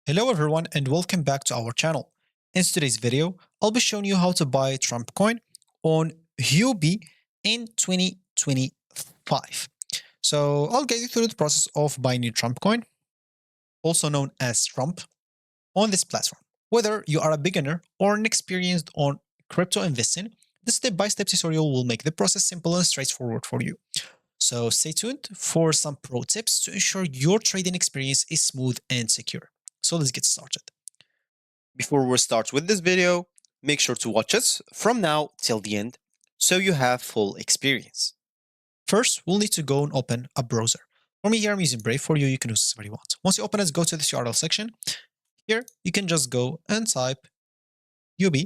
Hello everyone and welcome back to our channel. In today's video, I'll be showing you how to buy Trump coin on Huobi in 2025. So I'll get you through the process of buying your Trump coin, also known as Trump, on this platform. Whether you are a beginner or an experienced on crypto investing, this step-by-step tutorial will make the process simple and straightforward for you. So stay tuned for some pro tips to ensure your trading experience is smooth and secure. So let's get started. Before we start with this video, make sure to watch us from now till the end so you have full experience. First, we'll need to go and open a browser. For me here, I'm using Brave. For you, you can use whatever you want. Once you open it, go to this URL section. Here, you can just go and type UB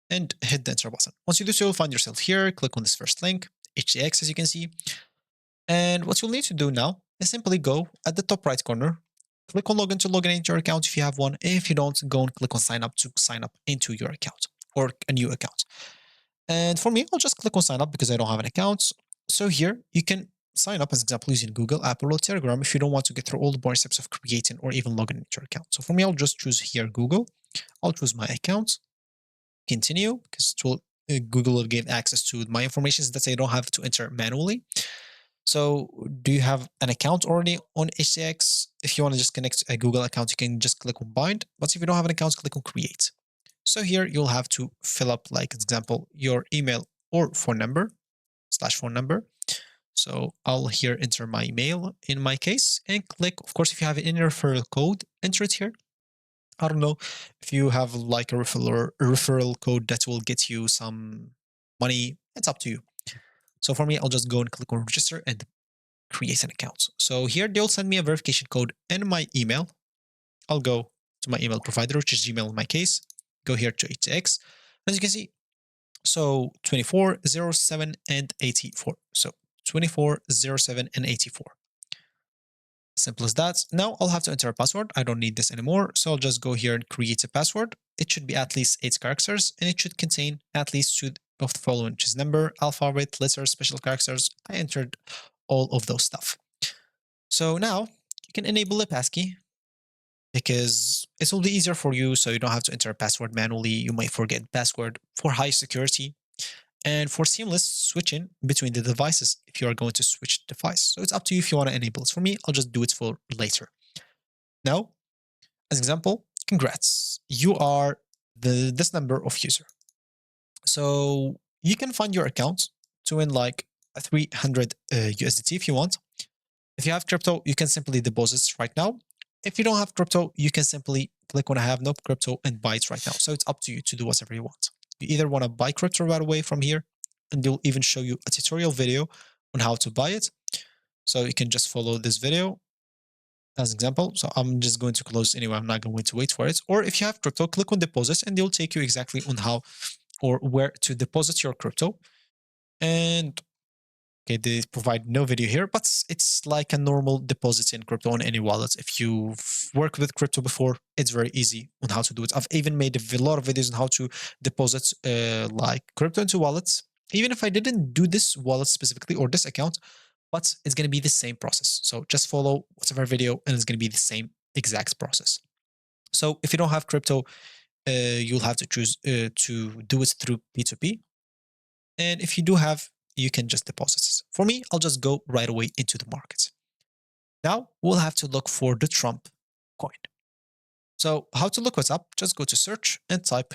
and hit the enter button. Once you do so, you'll find yourself here. Click on this first link, HTX, as you can see. And what you'll need to do now is simply go at the top right corner, click on login to log into your account if you have one. If you don't, go and click on sign up to sign up into your account or a new account. And for me, I'll just click on sign up because I don't have an account. So here you can sign up, as example, using Google, Apple, or Telegram if you don't want to get through all the boring steps of creating or even logging into your account. So for me, I'll just choose here Google. I'll choose my account, continue, because Google will give access to my information that I don't have to enter manually. So do you have an account already on HTX? If you want to just connect a Google account, you can just click on bind. But if you don't have an account, click on create. So here you'll have to fill up, like example, your email or phone number, /phone number. So I'll here enter my email in my case and click, of course, if you have any referral code, enter it here. I don't know if you have like a referral code that will get you some money. It's up to you. So for me, I'll just go and click on register and create an account. So here they'll send me a verification code and my email. I'll go to my email provider, which is Gmail in my case. Go here to HTX. As you can see, so 24, 07, and 84. So 24, 07, and 84. Simple as that. Now I'll have to enter a password. I don't need this anymore. So I'll just go here and create a password. It should be at least 8 characters and it should contain at least 2 of the following, which is number, alphabet, letters, special characters. I entered all of those stuff. So now you can enable a passkey because it will be easier for you so you don't have to enter a password manually. You might forget password for high security and for seamless switching between the devices if you are going to switch device. So it's up to you if you want to enable it. For me, I'll just do it for later. Now, as example, congrats. You are this number of user. So you can find your account to win like 300 USDT if you want. If you have crypto, you can simply deposit it right now. If you don't have crypto, you can simply click on I have no crypto and buy it right now. So it's up to you to do whatever you want. You either want to buy crypto right away from here, and they'll even show you a tutorial video on how to buy it. So you can just follow this video as an example. So I'm just going to close anyway. I'm not going to wait for it. Or if you have crypto, click on deposits and they'll take you exactly on how or where to deposit your crypto. And okay, they provide no video here, but it's like a normal deposit in crypto on any wallet. If you've worked with crypto before, it's very easy on how to do it. I've even made a lot of videos on how to deposit like crypto into wallets. Even if I didn't do this wallet specifically or this account, but it's going to be the same process. So just follow whatever video and it's going to be the same exact process. So if you don't have crypto, you'll have to choose to do it through P2P. And if you do have, you can just deposit it. For me, I'll just go right away into the market. Now we'll have to look for the Trump coin. So how to look what's up? Just go to search and type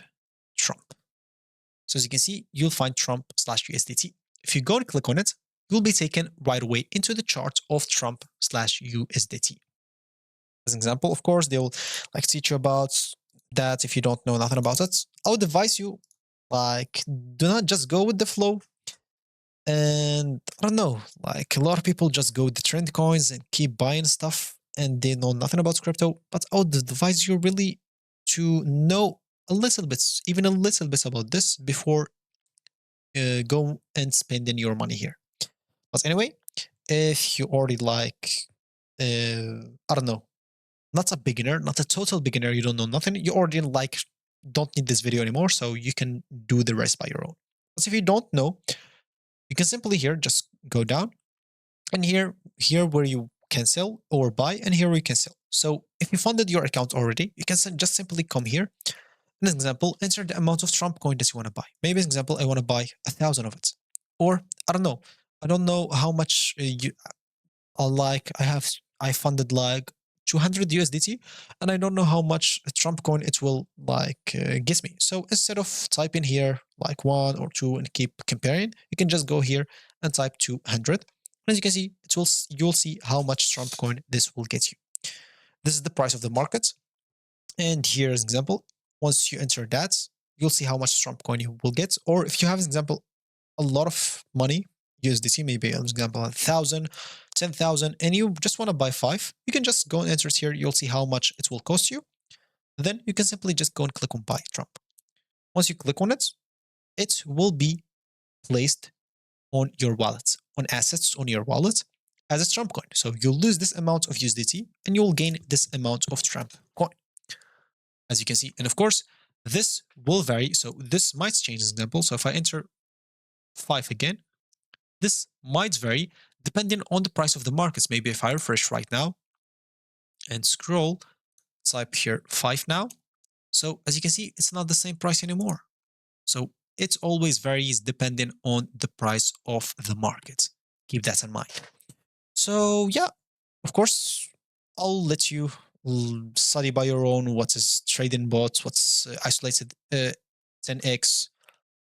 Trump. So as you can see, you'll find Trump/USDT. If you go and click on it, you'll be taken right away into the chart of Trump/USDT. As an example, of course, they'll like teach you about that if you don't know nothing about it. I would advise you, like, do not just go with the flow. And I don't know, like a lot of people just go with the trend coins and keep buying stuff and they know nothing about crypto. But I would advise you really to know a little bit, even a little bit about this before go and spending your money here. But anyway, if you already like, I don't know, not a beginner, not a total beginner, you don't know nothing, you already like don't need this video anymore, so you can do the rest by your own. But if you don't know, you can simply here just go down and here where you can sell or buy, and here we can sell. So if you funded your account already, you can just simply come here. An example, enter the amount of Trump coin that you want to buy. Maybe, as an example, I want to buy 1,000 of it. Or, I don't know. I don't know how much I funded like 200 USDT, and I don't know how much Trump coin it will get me. So instead of typing here like 1 or 2 and keep comparing, you can just go here and type 200. As you can see, you'll see how much Trump coin this will get you. This is the price of the market. And here's an example. Once you enter that, you'll see how much Trump coin you will get. Or if you have, an example, a lot of money, USDT, maybe, for example, 1,000, 10,000, and you just want to buy 5, you can just go and enter it here. You'll see how much it will cost you. Then you can simply just go and click on buy Trump. Once you click on it, it will be placed on your wallet, on assets on your wallet as a Trump coin. So you'll lose this amount of USDT and you'll gain this amount of Trump coin, as you can see. And of course, this will vary. So this might change, as an example. So if I enter 5 again, this might vary depending on the price of the markets. Maybe if I refresh right now and scroll, type here 5 now. So as you can see, it's not the same price anymore. So it always varies depending on the price of the market. Keep that in mind. So yeah, of course, I'll let you study by your own what is trading bots, what's isolated 10x.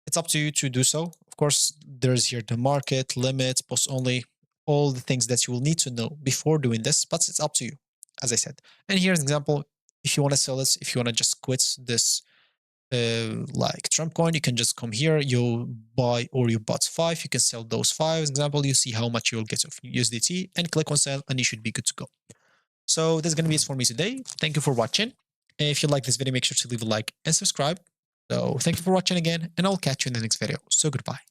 It's up to you to do so. Of course, there's here the market, limit, post only, all the things that you will need to know before doing this, but it's up to you, as I said. And here's an example. If you want to sell it, if you want to just quit this like Trump coin, you can just come here, you buy or you bought 5, you can sell those 5. As an example, you see how much you'll get of USDT and click on sell and you should be good to go. So that's going to be it for me today. Thank you for watching. If you like this video, make sure to leave a like and subscribe. So thank you for watching again, and I'll catch you in the next video. So goodbye.